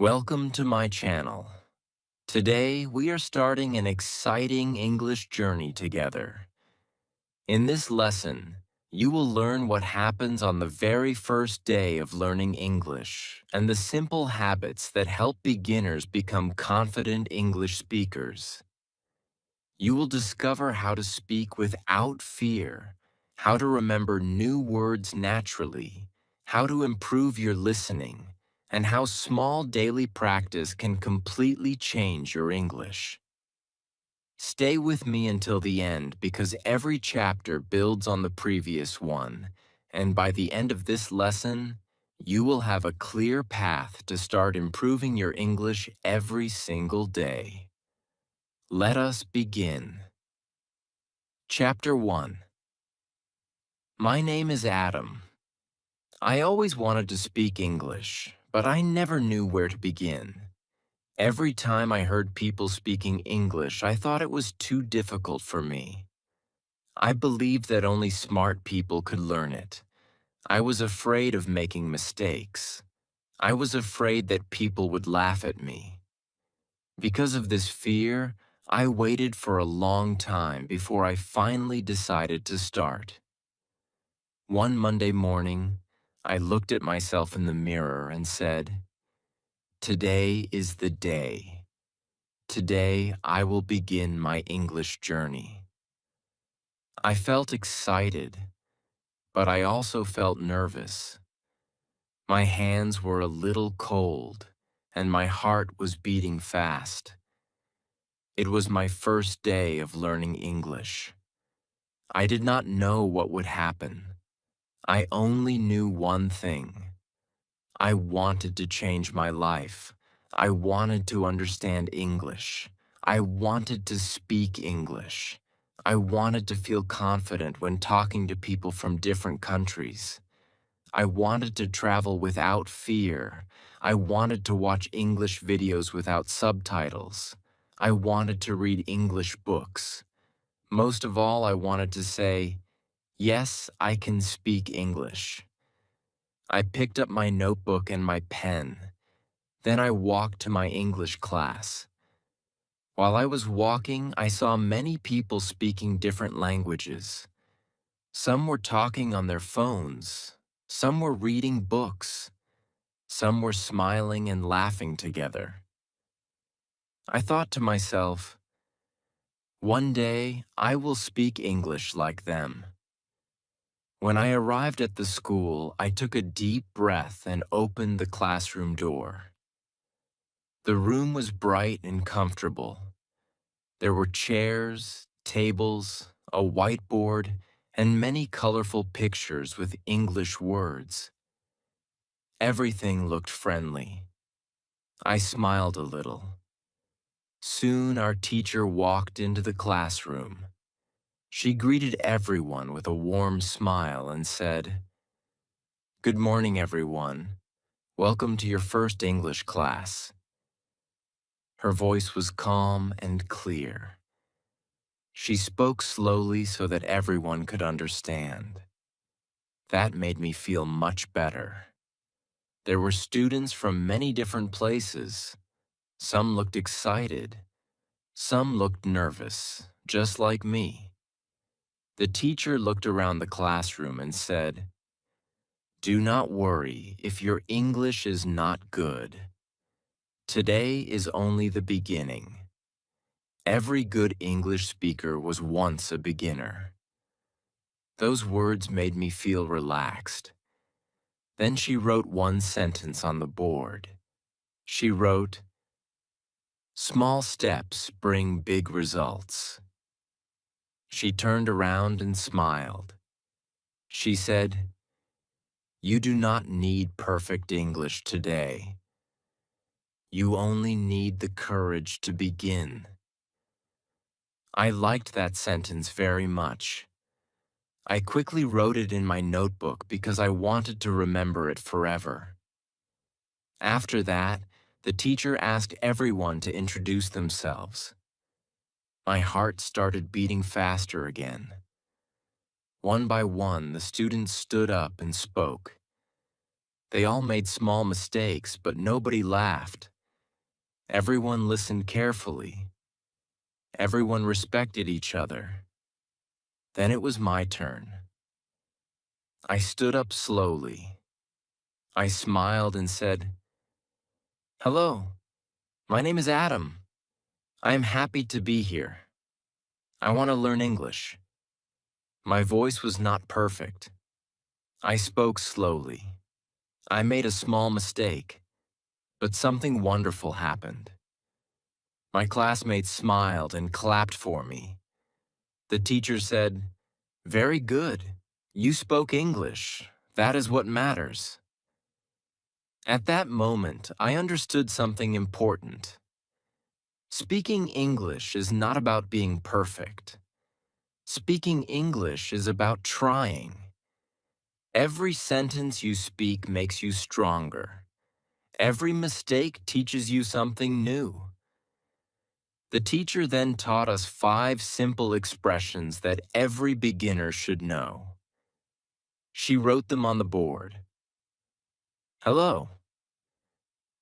Welcome to my channel. Today, we are starting an exciting English journey together. In this lesson, you will learn what happens on the very first day of learning English and the simple habits that help beginners become confident English speakers. You will discover how to speak without fear, how to remember new words naturally, how to improve your listening, and how small daily practice can completely change your English. Stay with me until the end because every chapter builds on the previous one, and by the end of this lesson, you will have a clear path to start improving your English every single day. Let us begin. Chapter 1. My name is Adam. I always wanted to speak English, but I never knew where to begin. Every time I heard people speaking English, I thought it was too difficult for me. I believed that only smart people could learn it. I was afraid of making mistakes. I was afraid that people would laugh at me. Because of this fear, I waited for a long time before I finally decided to start. One Monday morning, I looked at myself in the mirror and said, "Today is the day. Today I will begin my English journey." I felt excited, but I also felt nervous. My hands were a little cold, and my heart was beating fast. It was my first day of learning English. I did not know what would happen. I only knew one thing. I wanted to change my life. I wanted to understand English. I wanted to speak English. I wanted to feel confident when talking to people from different countries. I wanted to travel without fear. I wanted to watch English videos without subtitles. I wanted to read English books. Most of all, I wanted to say, "Yes, I can speak English." I picked up my notebook and my pen. Then I walked to my English class. While I was walking, I saw many people speaking different languages. Some were talking on their phones. Some were reading books. Some were smiling and laughing together. I thought to myself, one day I will speak English like them. When I arrived at the school, I took a deep breath and opened the classroom door. The room was bright and comfortable. There were chairs, tables, a whiteboard, and many colorful pictures with English words. Everything looked friendly. I smiled a little. Soon our teacher walked into the classroom. She greeted everyone with a warm smile and said, "Good morning, everyone. Welcome to your first English class." Her voice was calm and clear. She spoke slowly so that everyone could understand. That made me feel much better. There were students from many different places. Some looked excited. Some looked nervous, just like me. The teacher looked around the classroom and said, "Do not worry if your English is not good. Today is only the beginning. Every good English speaker was once a beginner." Those words made me feel relaxed. Then she wrote one sentence on the board. She wrote, "Small steps bring big results." She turned around and smiled. She said, "You do not need perfect English today. You only need the courage to begin." I liked that sentence very much. I quickly wrote it in my notebook because I wanted to remember it forever. After that, the teacher asked everyone to introduce themselves. My heart started beating faster again. One by one, the students stood up and spoke. They all made small mistakes, but nobody laughed. Everyone listened carefully. Everyone respected each other. Then it was my turn. I stood up slowly. I smiled and said, "Hello, my name is Adam. I am happy to be here. I want to learn English." My voice was not perfect. I spoke slowly. I made a small mistake, but something wonderful happened. My classmates smiled and clapped for me. The teacher said, "Very good. You spoke English. That is what matters." At that moment, I understood something important. Speaking English is not about being perfect. Speaking English is about trying. Every sentence you speak makes you stronger. Every mistake teaches you something new. The teacher then taught us 5 simple expressions that every beginner should know. She wrote them on the board. "Hello,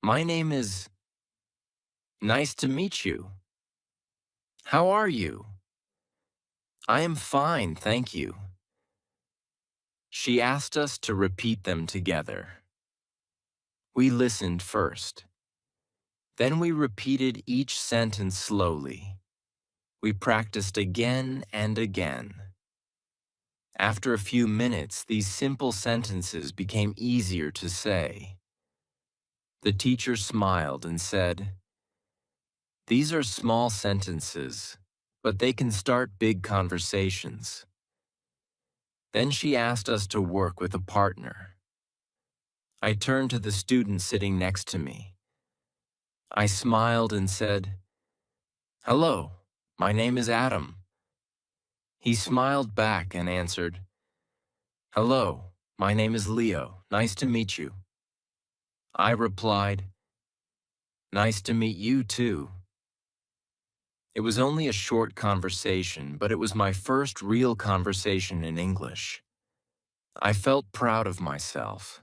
my name is. Nice to meet you. How are you? I am fine, thank you." She asked us to repeat them together. We listened first. Then we repeated each sentence slowly. We practiced again and again. After a few minutes, these simple sentences became easier to say. The teacher smiled and said, "These are small sentences, but they can start big conversations." Then she asked us to work with a partner. I turned to the student sitting next to me. I smiled and said, "Hello, my name is Adam." He smiled back and answered, "Hello, my name is Leo. Nice to meet you." I replied, "Nice to meet you too." It was only a short conversation, but it was my first real conversation in English. I felt proud of myself.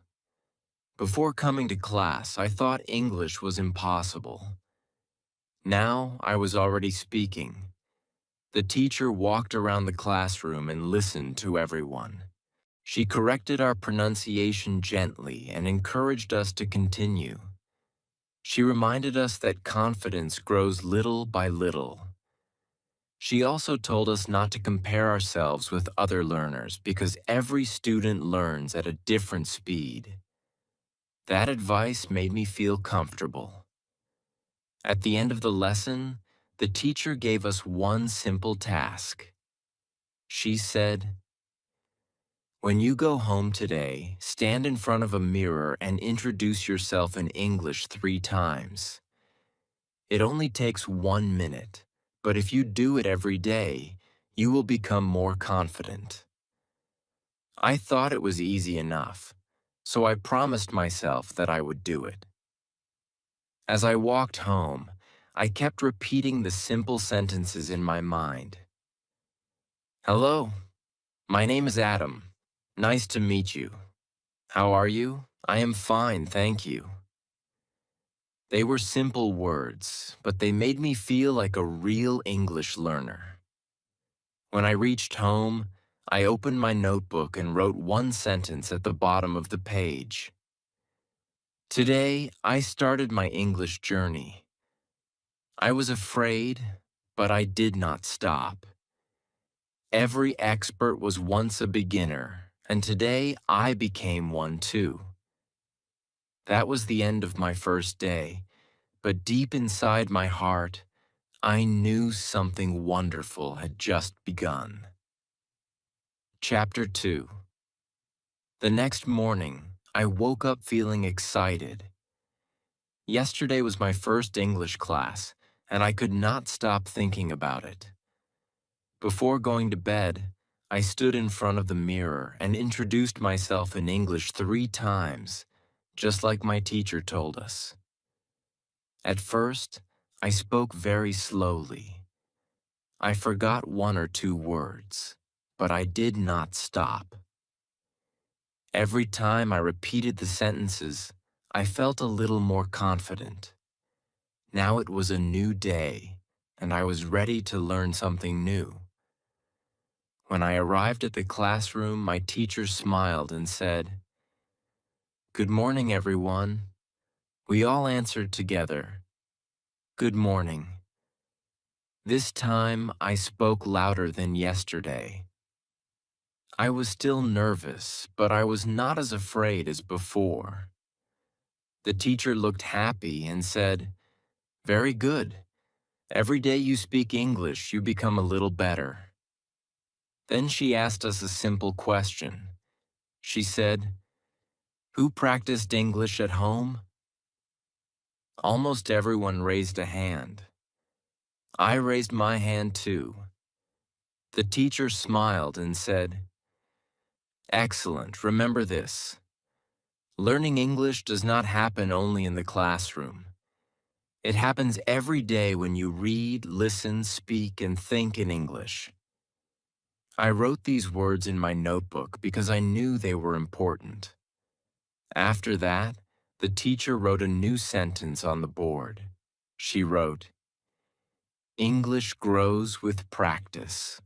Before coming to class, I thought English was impossible. Now I was already speaking. The teacher walked around the classroom and listened to everyone. She corrected our pronunciation gently and encouraged us to continue. She reminded us that confidence grows little by little. She also told us not to compare ourselves with other learners because every student learns at a different speed. That advice made me feel comfortable. At the end of the lesson, the teacher gave us one simple task. She said, "When you go home today, stand in front of a mirror and introduce yourself in English 3 times. It only takes 1 minute, but if you do it every day, you will become more confident." I thought it was easy enough, so I promised myself that I would do it. As I walked home, I kept repeating the simple sentences in my mind. "Hello, my name is Adam. Nice to meet you. How are you? I am fine, thank you." They were simple words, but they made me feel like a real English learner. When I reached home, I opened my notebook and wrote one sentence at the bottom of the page. Today, I started my English journey. I was afraid, but I did not stop. Every expert was once a beginner, and today I became one too. That was the end of my first day, but deep inside my heart, I knew something wonderful had just begun. Chapter 2. The next morning, I woke up feeling excited. Yesterday was my first English class, and I could not stop thinking about it. Before going to bed, I stood in front of the mirror and introduced myself in English 3 times, just like my teacher told us. At first, I spoke very slowly. I forgot 1 or 2 words, but I did not stop. Every time I repeated the sentences, I felt a little more confident. Now it was a new day, and I was ready to learn something new. When I arrived at the classroom, my teacher smiled and said, "Good morning, everyone." We all answered together, "Good morning." This time, I spoke louder than yesterday. I was still nervous, but I was not as afraid as before. The teacher looked happy and said, "Very good. Every day you speak English, you become a little better." Then she asked us a simple question. She said, "Who practiced English at home?" Almost everyone raised a hand. I raised my hand too. The teacher smiled and said, "Excellent, remember this. Learning English does not happen only in the classroom. It happens every day when you read, listen, speak, and think in English." I wrote these words in my notebook because I knew they were important. After that, the teacher wrote a new sentence on the board. She wrote, "English grows with practice."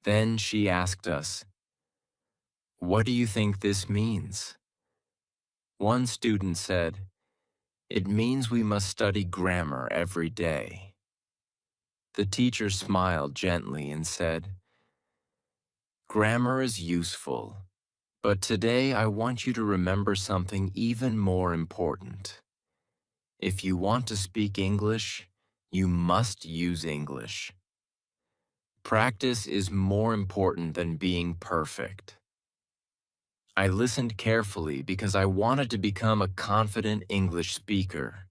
Then she asked us, "What do you think this means?" One student said, "It means we must study grammar every day." The teacher smiled gently and said, "Grammar is useful, but today I want you to remember something even more important. If you want to speak English, you must use English. Practice is more important than being perfect." I listened carefully because I wanted to become a confident English speaker.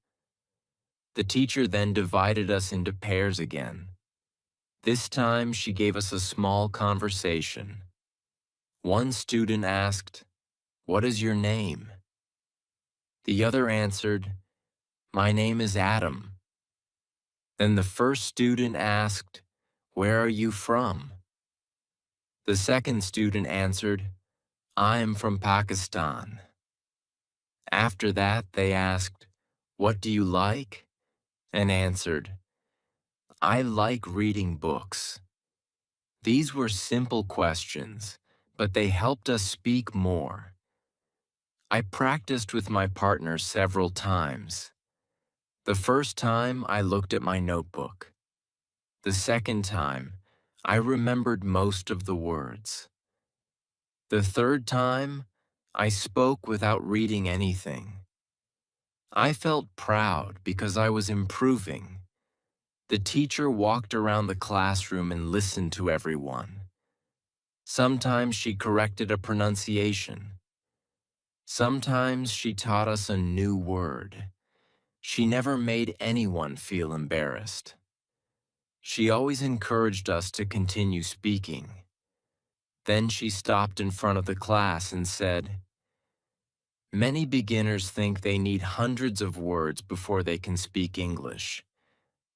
The teacher then divided us into pairs again. This time she gave us a small conversation. One student asked, "What is your name?" The other answered, "My name is Adam." Then the first student asked, "Where are you from?" The second student answered, "I am from Pakistan." After that, they asked, "What do you like?" and answered, "I like reading books." These were simple questions, but they helped us speak more. I practiced with my partner several times. The first time, I looked at my notebook. The second time, I remembered most of the words. The third time, I spoke without reading anything. I felt proud because I was improving. The teacher walked around the classroom and listened to everyone. Sometimes she corrected a pronunciation. Sometimes she taught us a new word. She never made anyone feel embarrassed. She always encouraged us to continue speaking. Then she stopped in front of the class and said, "Many beginners think they need hundreds of words before they can speak English.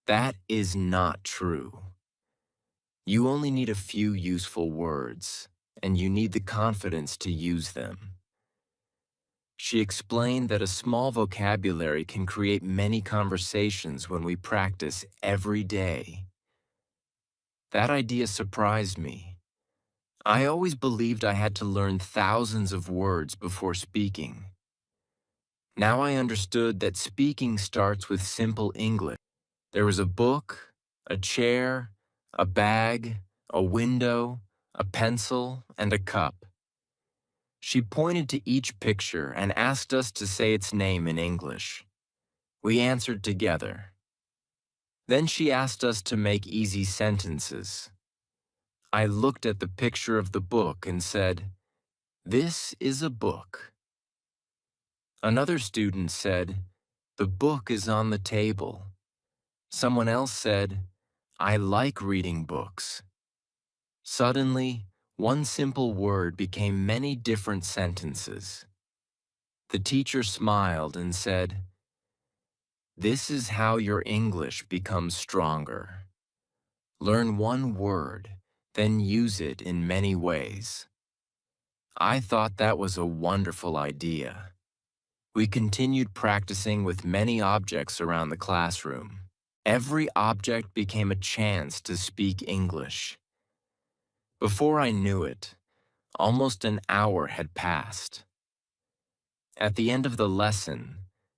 That is not true. You only need a few useful words, and you need the confidence to use them." She explained that a small vocabulary can create many conversations when we practice every day. That idea surprised me. I always believed I had to learn thousands of words before speaking. Now I understood that speaking starts with simple English. There was a book, a chair, a bag, a window, a pencil, and a cup. She pointed to each picture and asked us to say its name in English. We answered together. Then she asked us to make easy sentences. I looked at the picture of the book and said, "This is a book." Another student said, "The book is on the table." Someone else said, "I like reading books." Suddenly, one simple word became many different sentences. The teacher smiled and said, "This is how your English becomes stronger. Learn one word, then use it in many ways." I thought that was a wonderful idea. We continued practicing with many objects around the classroom. Every object became a chance to speak English. Before I knew it, almost an hour had passed. At the end of the lesson,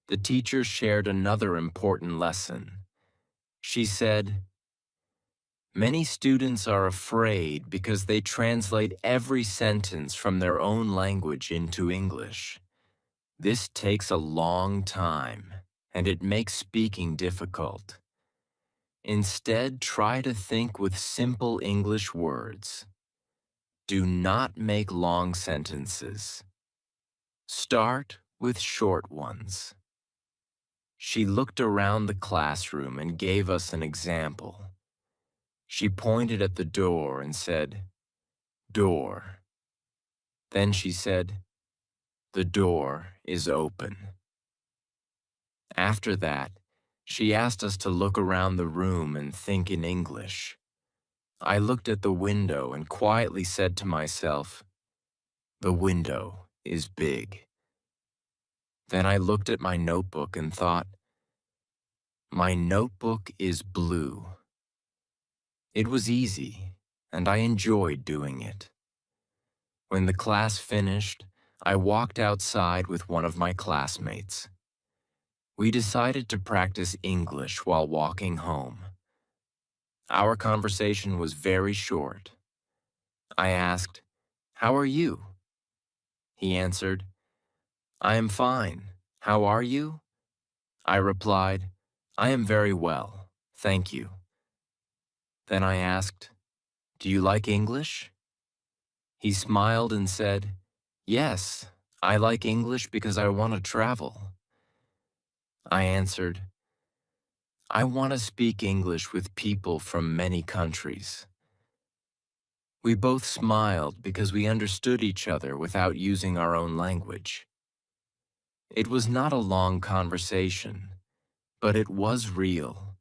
the teacher shared another important lesson. She said, "Many students are afraid because they translate every sentence from their own language into English. This takes a long time, and it makes speaking difficult. Instead, try to think with simple English words. Do not make long sentences. Start with short ones." She looked around the classroom and gave us an example. She pointed at the door and said, "Door." Then she said, "The door is open." After that, she asked us to look around the room and think in English. I looked at the window and quietly said to myself, "The window is big." Then I looked at my notebook and thought, "My notebook is blue." It was easy, and I enjoyed doing it. When the class finished, I walked outside with one of my classmates. We decided to practice English while walking home. Our conversation was very short. I asked, "How are you?" He answered, "I am fine. How are you?" I replied, "I am very well, thank you." Then I asked, "Do you like English?" He smiled and said, "Yes, I like English because I want to travel." I answered, "I want to speak English with people from many countries." We both smiled because we understood each other without using our own language. It was not a long conversation, but it was real.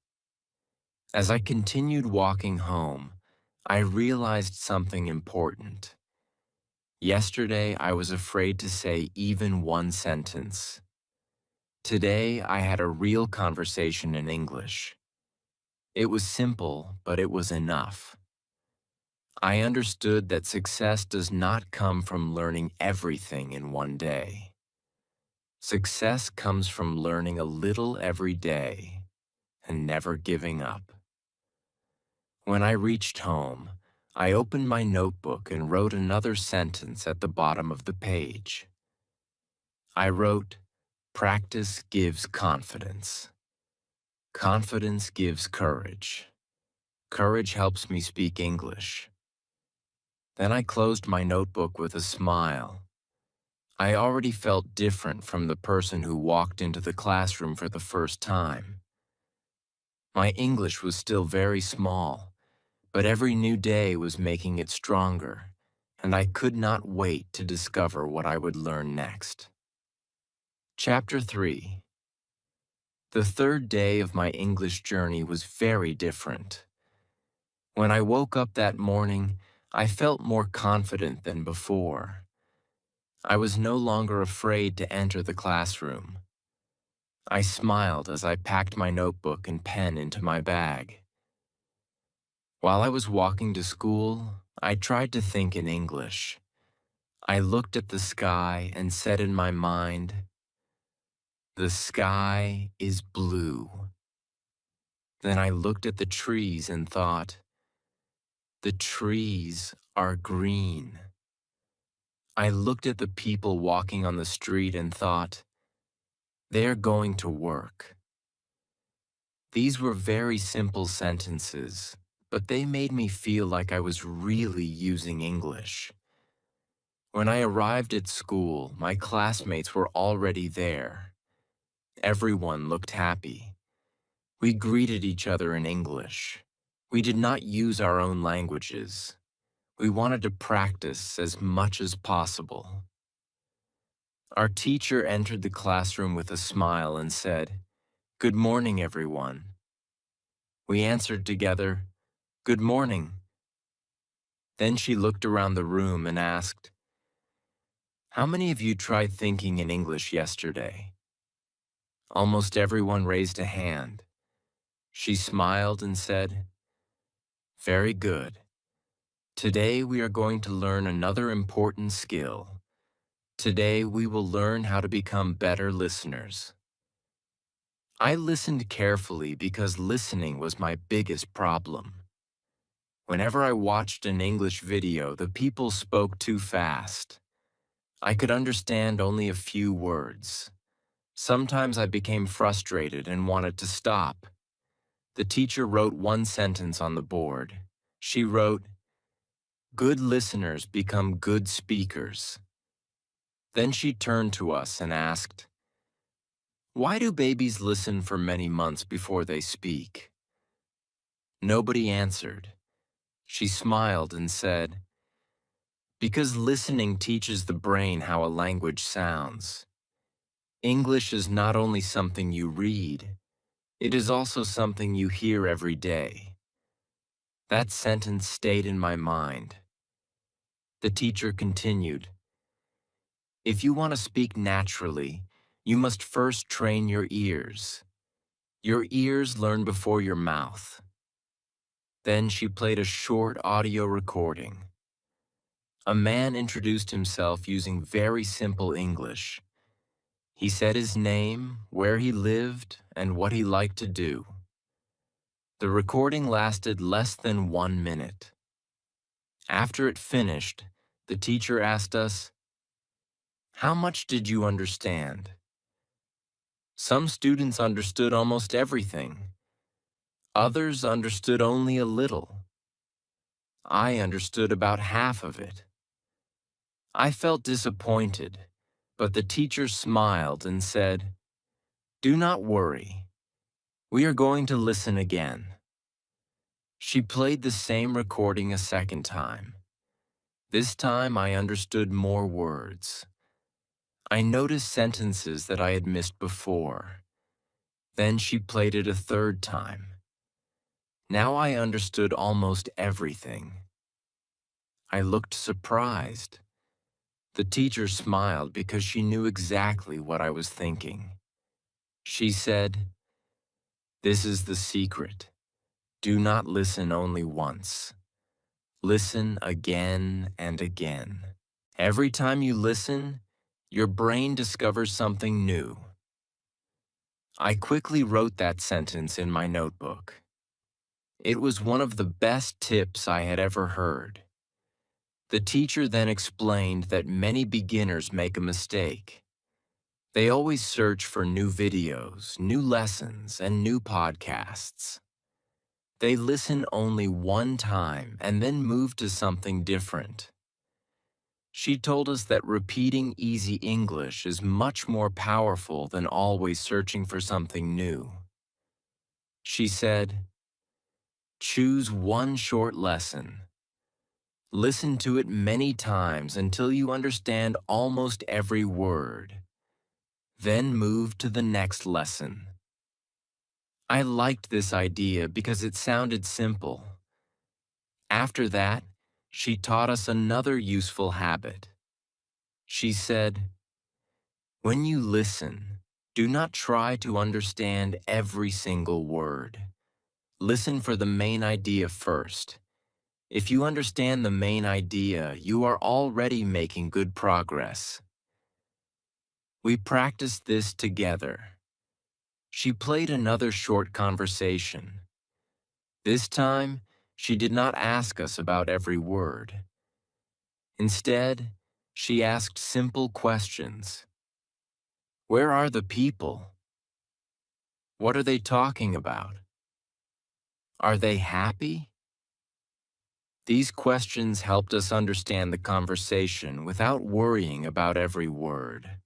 As I continued walking home, I realized something important. Yesterday, I was afraid to say even one sentence. Today, I had a real conversation in English. It was simple, but it was enough. I understood that success does not come from learning everything in one day. Success comes from learning a little every day and never giving up. When I reached home, I opened my notebook and wrote another sentence at the bottom of the page. I wrote, "Practice gives confidence. Confidence gives courage. Courage helps me speak English." Then I closed my notebook with a smile. I already felt different from the person who walked into the classroom for the first time. My English was still very small, but every new day was making it stronger, and I could not wait to discover what I would learn next. Chapter 3. The third day of my English journey was very different. When I woke up that morning, I felt more confident than before. I was no longer afraid to enter the classroom. I smiled as I packed my notebook and pen into my bag. While I was walking to school, I tried to think in English. I looked at the sky and said in my mind, "The sky is blue." Then I looked at the trees and thought, "The trees are green." I looked at the people walking on the street and thought, "They're going to work." These were very simple sentences, but they made me feel like I was really using English. When I arrived at school, my classmates were already there. Everyone looked happy. We greeted each other in English. We did not use our own languages. We wanted to practice as much as possible. Our teacher entered the classroom with a smile and said, "Good morning, everyone." We answered together, "Good morning." Then she looked around the room and asked, How many of you tried thinking in English yesterday? Almost everyone raised a hand. She smiled and said, "Very good. Today we are going to learn another important skill. Today we will learn how to become better listeners." I listened carefully because listening was my biggest problem. Whenever I watched an English video, the people spoke too fast. I could understand only a few words. Sometimes I became frustrated and wanted to stop. The teacher wrote one sentence on the board. She wrote, "Good listeners become good speakers." Then she turned to us and asked, "Why do babies listen for many months before they speak?" Nobody answered. She smiled and said, "Because listening teaches the brain how a language sounds. English is not only something you read, it is also something you hear every day." That sentence stayed in my mind. The teacher continued, "If you want to speak naturally, you must first train your ears. Your ears learn before your mouth." Then she played a short audio recording. A man introduced himself using very simple English. He said his name, where he lived, and what he liked to do. The recording lasted less than 1 minute. After it finished, the teacher asked us, "How much did you understand?" Some students understood almost everything. Others understood only a little. I understood about half of it. I felt disappointed, but the teacher smiled and said, "Do not worry. We are going to listen again." She played the same recording a second time. This time I understood more words. I noticed sentences that I had missed before. Then she played it a third time. Now I understood almost everything. I looked surprised. The teacher smiled because she knew exactly what I was thinking. She said, "This is the secret. Do not listen only once. Listen again and again. Every time you listen, your brain discovers something new." I quickly wrote that sentence in my notebook. It was one of the best tips I had ever heard. The teacher then explained that many beginners make a mistake. They always search for new videos, new lessons, and new podcasts. They listen only one time and then move to something different. She told us that repeating easy English is much more powerful than always searching for something new. She said, "Choose one short lesson. Listen to it many times until you understand almost every word. Then move to the next lesson." I liked this idea because it sounded simple. After that, she taught us another useful habit. She said, "When you listen, do not try to understand every single word. Listen for the main idea first. If you understand the main idea, you are already making good progress." We practiced this together. She played another short conversation. This time, she did not ask us about every word. Instead, she asked simple questions. Where are the people? What are they talking about? Are they happy? These questions helped us understand the conversation without worrying about every word.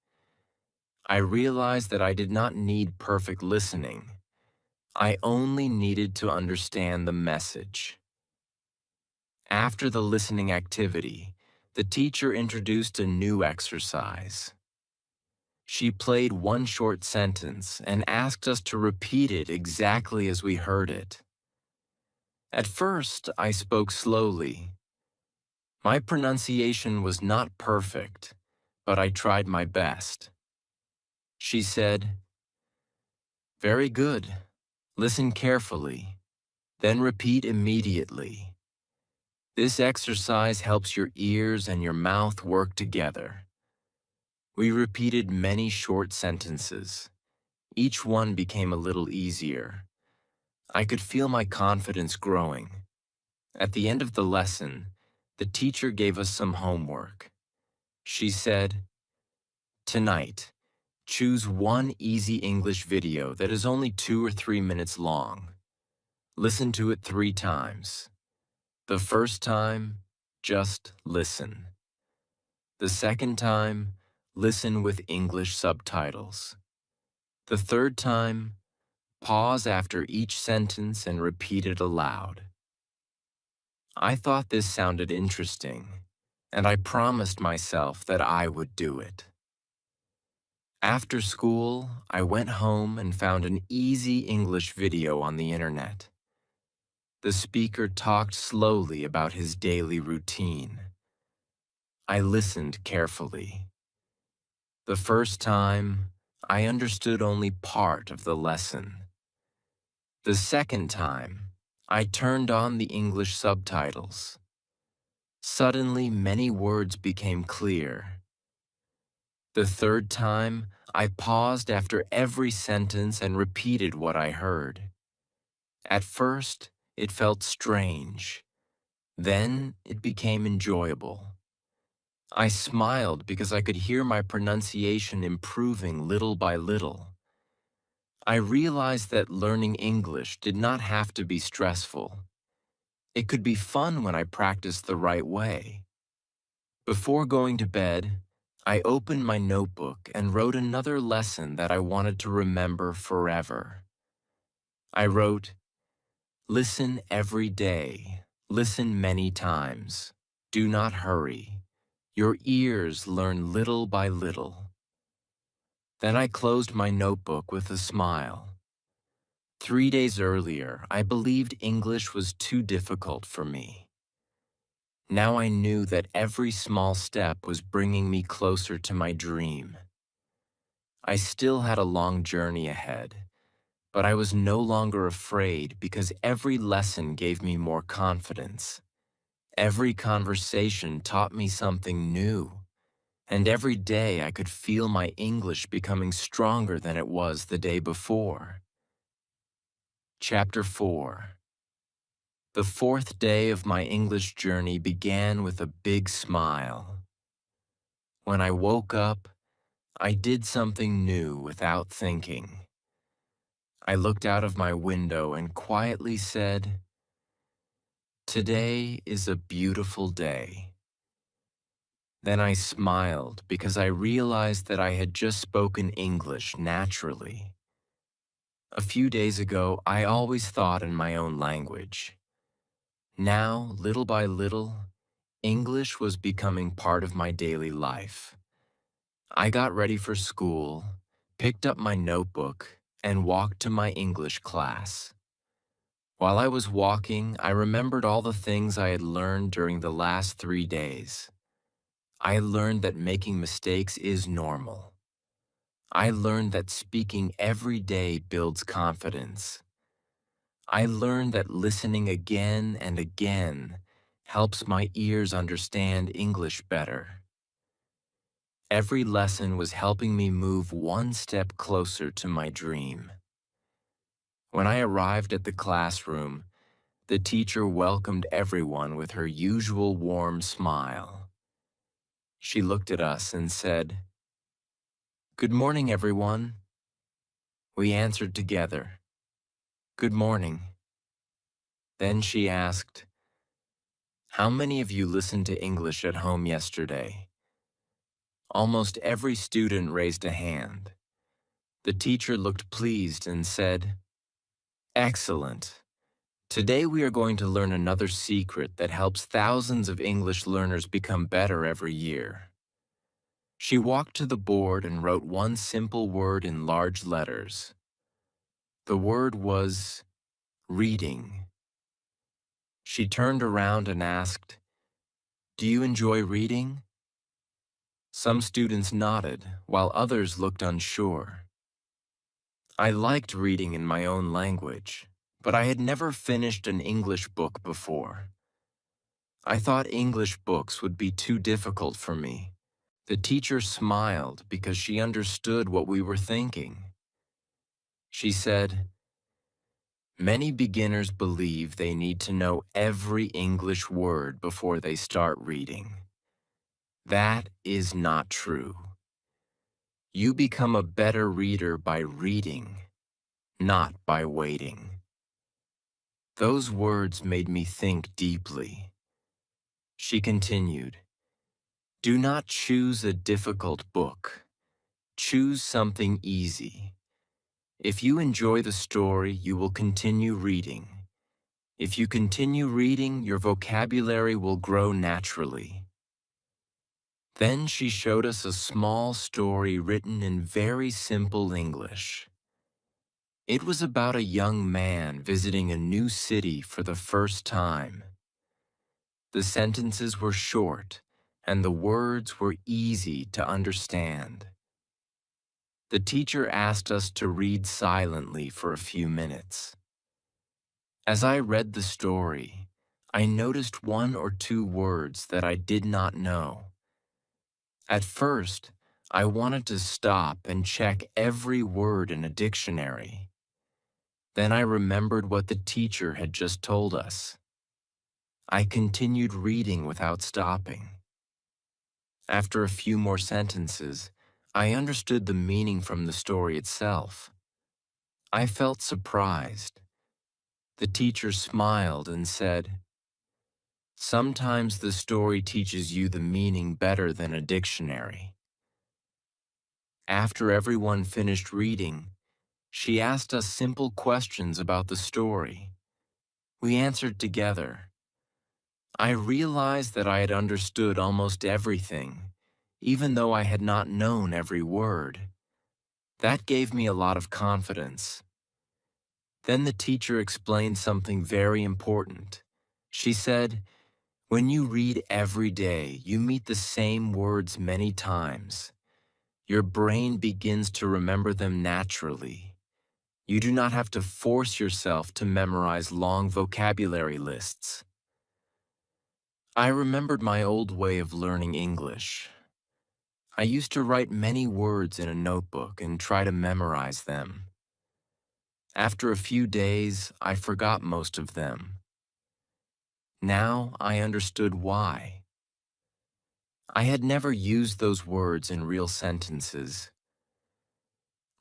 I realized that I did not need perfect listening. I only needed to understand the message. After the listening activity, the teacher introduced a new exercise. She played one short sentence and asked us to repeat it exactly as we heard it. At first, I spoke slowly. My pronunciation was not perfect, but I tried my best. She said, "Very good. Listen carefully, then repeat immediately. This exercise helps your ears and your mouth work together." We repeated many short sentences. Each one became a little easier. I could feel my confidence growing. At the end of the lesson, the teacher gave us some homework. She said, "Tonight, choose one easy English video that is only 2 or 3 minutes long. Listen to it 3 times. The first time, just listen. The second time, listen with English subtitles. The third time, pause after each sentence and repeat it aloud." I thought this sounded interesting, and I promised myself that I would do it. After school, I went home and found an easy English video on the internet. The speaker talked slowly about his daily routine. I listened carefully. The first time, I understood only part of the lesson. The second time, I turned on the English subtitles. Suddenly, many words became clear. The third time, I paused after every sentence and repeated what I heard. At first, it felt strange. Then, it became enjoyable. I smiled because I could hear my pronunciation improving little by little. I realized that learning English did not have to be stressful. It could be fun when I practiced the right way. Before going to bed, I opened my notebook and wrote another lesson that I wanted to remember forever. I wrote, "Listen every day. Listen many times. Do not hurry. Your ears learn little by little." Then I closed my notebook with a smile. 3 days earlier, I believed English was too difficult for me. Now I knew that every small step was bringing me closer to my dream. I still had a long journey ahead, but I was no longer afraid because every lesson gave me more confidence. Every conversation taught me something new, and every day I could feel my English becoming stronger than it was the day before. Chapter 4. The fourth day of my English journey began with a big smile. When I woke up, I did something new without thinking. I looked out of my window and quietly said, "Today is a beautiful day." Then I smiled because I realized that I had just spoken English naturally. A few days ago, I always thought in my own language. Now, little by little, English was becoming part of my daily life. I got ready for school, picked up my notebook, and walked to my English class. While I was walking, I remembered all the things I had learned during the last 3 days. I learned that making mistakes is normal. I learned that speaking every day builds confidence. I learned that listening again and again helps my ears understand English better. Every lesson was helping me move one step closer to my dream. When I arrived at the classroom, the teacher welcomed everyone with her usual warm smile. She looked at us and said, "Good morning, everyone." We answered together, "Good morning." Then she asked, "How many of you listened to English at home yesterday?" Almost every student raised a hand. The teacher looked pleased and said, "Excellent. Today we are going to learn another secret that helps thousands of English learners become better every year." She walked to the board and wrote one simple word in large letters. The word was reading. She turned around and asked, "Do you enjoy reading?" Some students nodded, while others looked unsure. I liked reading in my own language, but I had never finished an English book before. I thought English books would be too difficult for me. The teacher smiled because she understood what we were thinking. She said, "Many beginners believe they need to know every English word before they start reading. That is not true. You become a better reader by reading, not by waiting." Those words made me think deeply. She continued, "Do not choose a difficult book. Choose something easy. If you enjoy the story, you will continue reading. If you continue reading, your vocabulary will grow naturally." Then she showed us a small story written in very simple English. It was about a young man visiting a new city for the first time. The sentences were short, and the words were easy to understand. The teacher asked us to read silently for a few minutes. As I read the story, I noticed one or two words that I did not know. At first, I wanted to stop and check every word in a dictionary. Then I remembered what the teacher had just told us. I continued reading without stopping. After a few more sentences, I understood the meaning from the story itself. I felt surprised. The teacher smiled and said, "Sometimes the story teaches you the meaning better than a dictionary." After everyone finished reading, she asked us simple questions about the story. We answered together. I realized that I had understood almost everything, even though I had not known every word. That gave me a lot of confidence. Then the teacher explained something very important. She said, "When you read every day, you meet the same words many times. Your brain begins to remember them naturally. You do not have to force yourself to memorize long vocabulary lists." I remembered my old way of learning English. I used to write many words in a notebook and try to memorize them. After a few days, I forgot most of them. Now I understood why. I had never used those words in real sentences.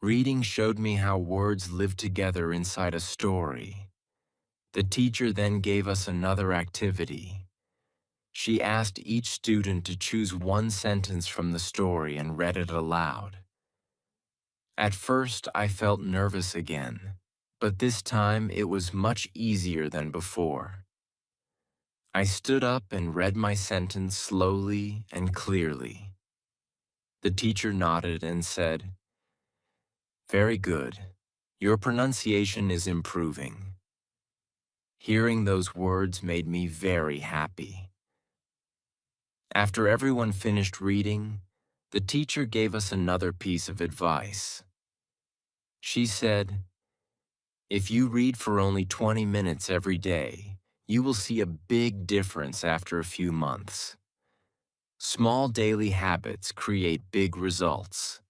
Reading showed me how words live together inside a story. The teacher then gave us another activity. She asked each student to choose one sentence from the story and read it aloud. At first, I felt nervous again, but this time it was much easier than before. I stood up and read my sentence slowly and clearly. The teacher nodded and said, "Very good. Your pronunciation is improving." Hearing those words made me very happy. After everyone finished reading, the teacher gave us another piece of advice. She said, "If you read for only 20 minutes every day, you will see a big difference after a few months. Small daily habits create big results."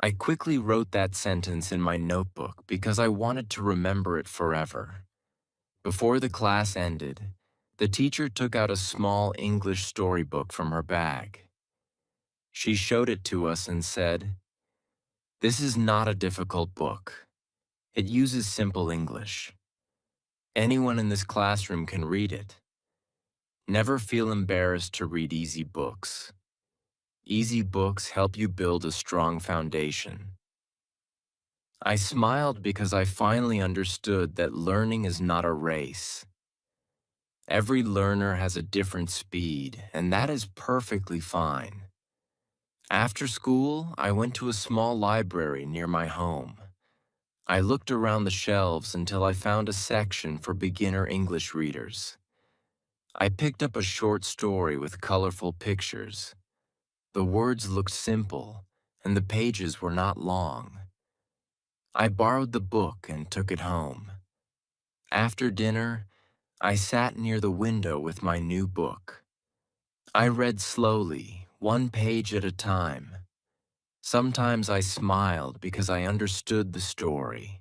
I quickly wrote that sentence in my notebook because I wanted to remember it forever. Before the class ended, the teacher took out a small English storybook from her bag. She showed it to us and said, "This is not a difficult book. It uses simple English. Anyone in this classroom can read it. Never feel embarrassed to read easy books. Easy books help you build a strong foundation." I smiled because I finally understood that learning is not a race. Every learner has a different speed, and that is perfectly fine. After school, I went to a small library near my home. I looked around the shelves until I found a section for beginner English readers. I picked up a short story with colorful pictures. The words looked simple, and the pages were not long. I borrowed the book and took it home. After dinner, I sat near the window with my new book. I read slowly, one page at a time. Sometimes I smiled because I understood the story.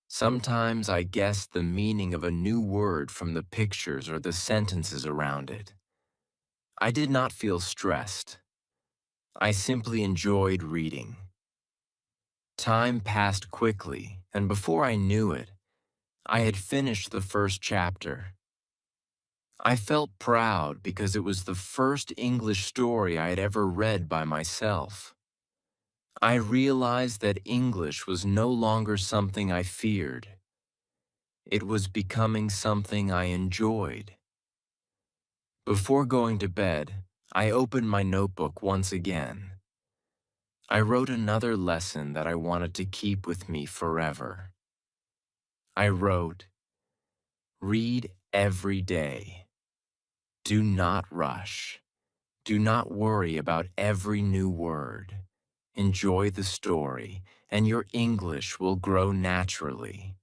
Sometimes I guessed the meaning of a new word from the pictures or the sentences around it. I did not feel stressed. I simply enjoyed reading. Time passed quickly, and before I knew it, I had finished the first chapter. I felt proud because it was the first English story I had ever read by myself. I realized that English was no longer something I feared. It was becoming something I enjoyed. Before going to bed, I opened my notebook once again. I wrote another lesson that I wanted to keep with me forever. I wrote, "Read every day. Do not rush. Do not worry about every new word. Enjoy the story, and your English will grow naturally."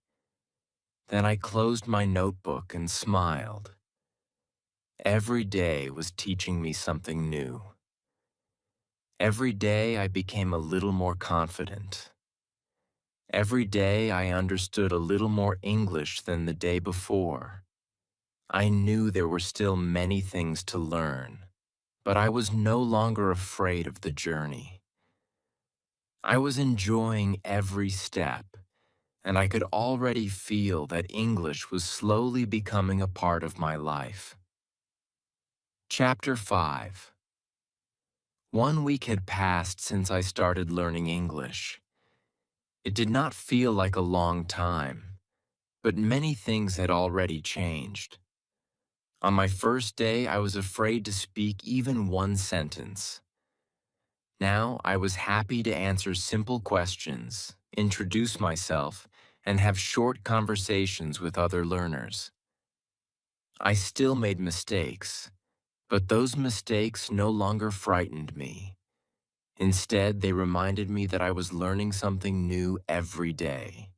Then I closed my notebook and smiled. Every day was teaching me something new. Every day I became a little more confident. Every day I understood a little more English than the day before. I knew there were still many things to learn, but I was no longer afraid of the journey. I was enjoying every step, and I could already feel that English was slowly becoming a part of my life. Chapter 5. 1 week had passed since I started learning English. It did not feel like a long time, but many things had already changed. On my first day, I was afraid to speak even one sentence. Now, I was happy to answer simple questions, introduce myself, and have short conversations with other learners. I still made mistakes, but those mistakes no longer frightened me. Instead, they reminded me that I was learning something new every day.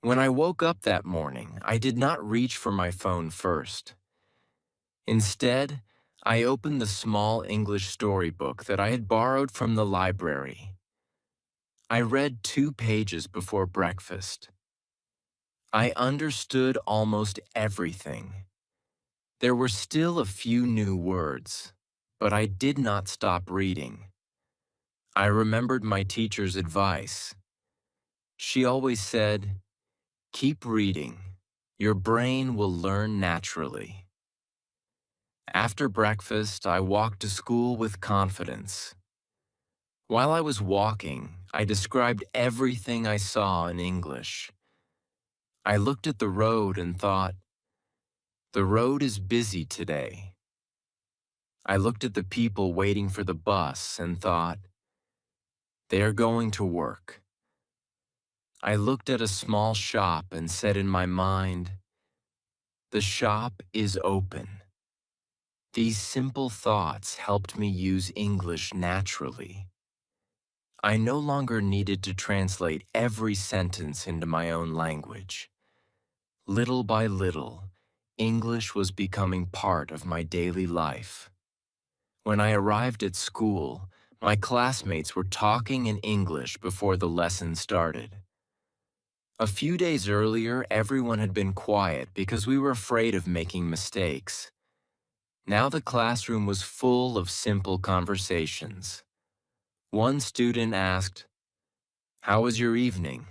When I woke up that morning, I did not reach for my phone first. Instead, I opened the small English storybook that I had borrowed from the library. I read 2 pages before breakfast. I understood almost everything. There were still a few new words, but I did not stop reading. I remembered my teacher's advice. She always said, "Keep reading. Your brain will learn naturally." After breakfast, I walked to school with confidence. While I was walking, I described everything I saw in English. I looked at the road and thought, "The road is busy today." I looked at the people waiting for the bus and thought, "They are going to work." I looked at a small shop and said in my mind, "The shop is open." These simple thoughts helped me use English naturally. I no longer needed to translate every sentence into my own language. Little by little, English was becoming part of my daily life. When I arrived at school, my classmates were talking in English before the lesson started. A few days earlier, everyone had been quiet because we were afraid of making mistakes. Now the classroom was full of simple conversations. One student asked, "How was your evening?"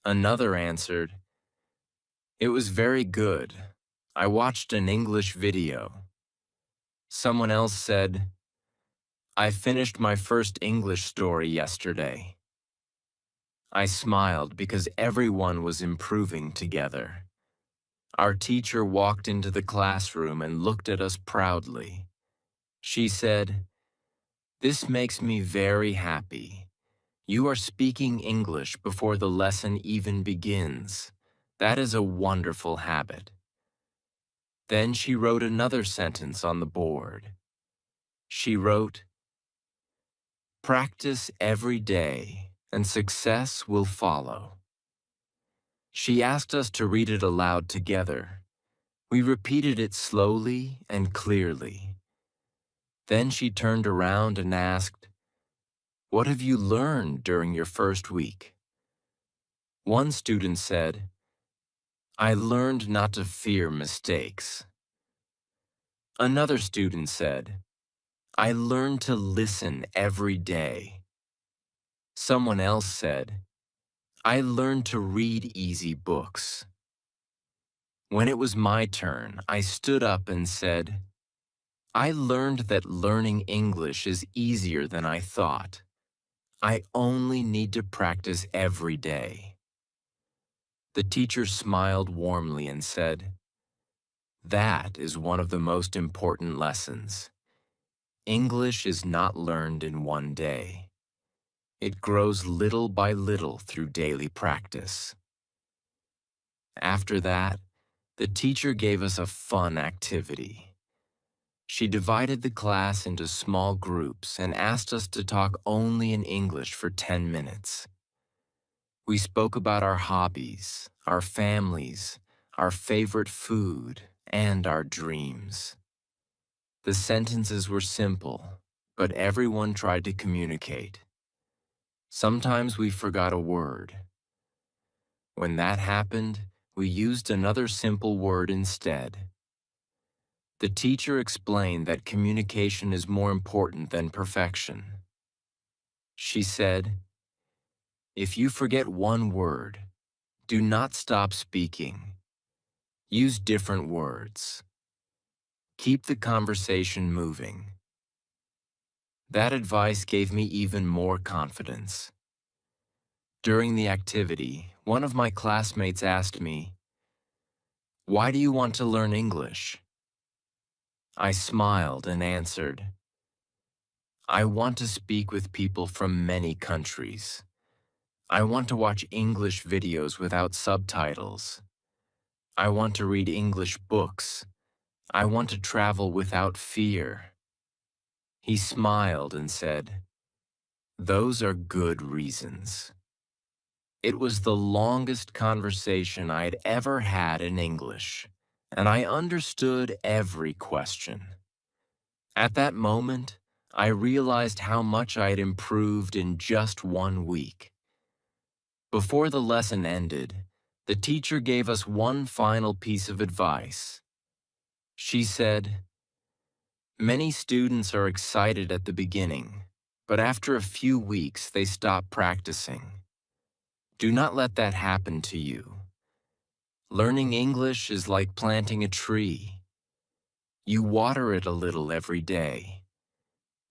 Another answered, "It was very good. I watched an English video." Someone else said, "I finished my first English story yesterday." I smiled because everyone was improving together. Our teacher walked into the classroom and looked at us proudly. She said, "This makes me very happy. You are speaking English before the lesson even begins. That is a wonderful habit." Then she wrote another sentence on the board. She wrote, Practice every day, and success will follow. She asked us to read it aloud together. We repeated it slowly and clearly. Then she turned around and asked, "What have you learned during your first week?" One student said, "I learned not to fear mistakes." Another student said, "I learned to listen every day." Someone else said, "I learned to read easy books." When it was my turn, I stood up and said, "I learned that learning English is easier than I thought. I only need to practice every day." The teacher smiled warmly and said, "That is one of the most important lessons. English is not learned in one day. It grows little by little through daily practice." After that, the teacher gave us a fun activity. She divided the class into small groups and asked us to talk only in English for 10 minutes. We spoke about our hobbies, our families, our favorite food, and our dreams. The sentences were simple, but everyone tried to communicate. Sometimes we forgot a word. When that happened, we used another simple word instead. The teacher explained that communication is more important than perfection. She said, "If you forget one word, do not stop speaking. Use different words. Keep the conversation moving." That advice gave me even more confidence. During the activity, one of my classmates asked me, "Why do you want to learn English?" I smiled and answered, "I want to speak with people from many countries. I want to watch English videos without subtitles. I want to read English books. I want to travel without fear." He smiled and said, "Those are good reasons." It was the longest conversation I had ever had in English, and I understood every question. At that moment, I realized how much I had improved in just 1 week. Before the lesson ended, the teacher gave us one final piece of advice. She said, "Many students are excited at the beginning, but after a few weeks they stop practicing. Do not let that happen to you. Learning English is like planting a tree. You water it a little every day.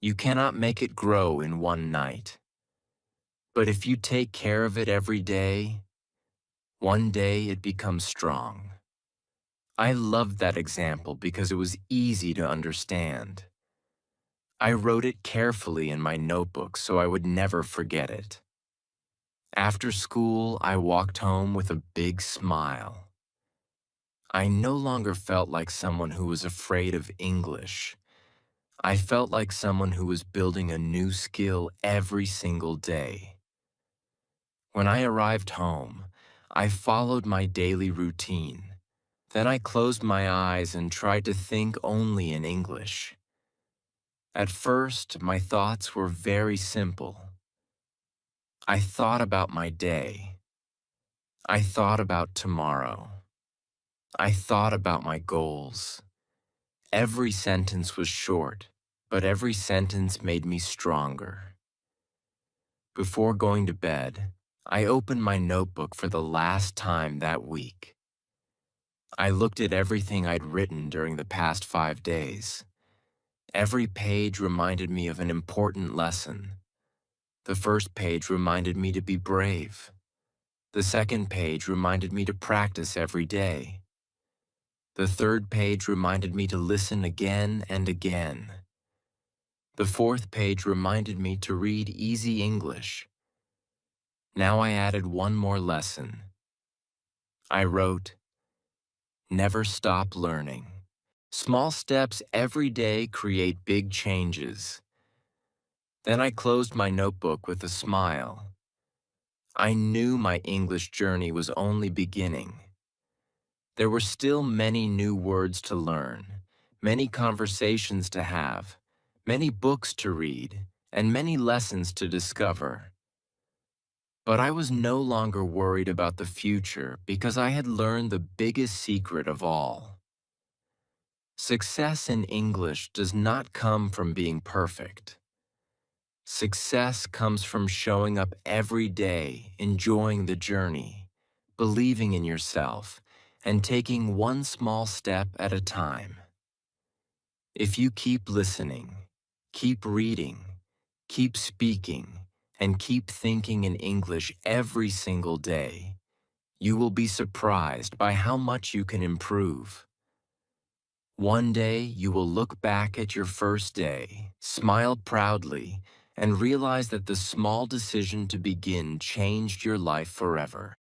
You cannot make it grow in one night. But if you take care of it every day, one day it becomes strong." I loved that example because it was easy to understand. I wrote it carefully in my notebook so I would never forget it. After school, I walked home with a big smile. I no longer felt like someone who was afraid of English. I felt like someone who was building a new skill every single day. When I arrived home, I followed my daily routine. Then I closed my eyes and tried to think only in English. At first, my thoughts were very simple. I thought about my day. I thought about tomorrow. I thought about my goals. Every sentence was short, but every sentence made me stronger. Before going to bed, I opened my notebook for the last time that week. I looked at everything I'd written during the past 5 days. Every page reminded me of an important lesson. The first page reminded me to be brave. The second page reminded me to practice every day. The third page reminded me to listen again and again. The fourth page reminded me to read easy English. Now I added one more lesson. I wrote, "Never stop learning. Small steps every day create big changes." Then I closed my notebook with a smile. I knew my English journey was only beginning. There were still many new words to learn, many conversations to have, many books to read, and many lessons to discover. But I was no longer worried about the future because I had learned the biggest secret of all. Success in English does not come from being perfect. Success comes from showing up every day, enjoying the journey, believing in yourself, and taking one small step at a time. If you keep listening, keep reading, keep speaking, and keep thinking in English every single day, you will be surprised by how much you can improve. One day you will look back at your first day, smile proudly, and realize that the small decision to begin changed your life forever.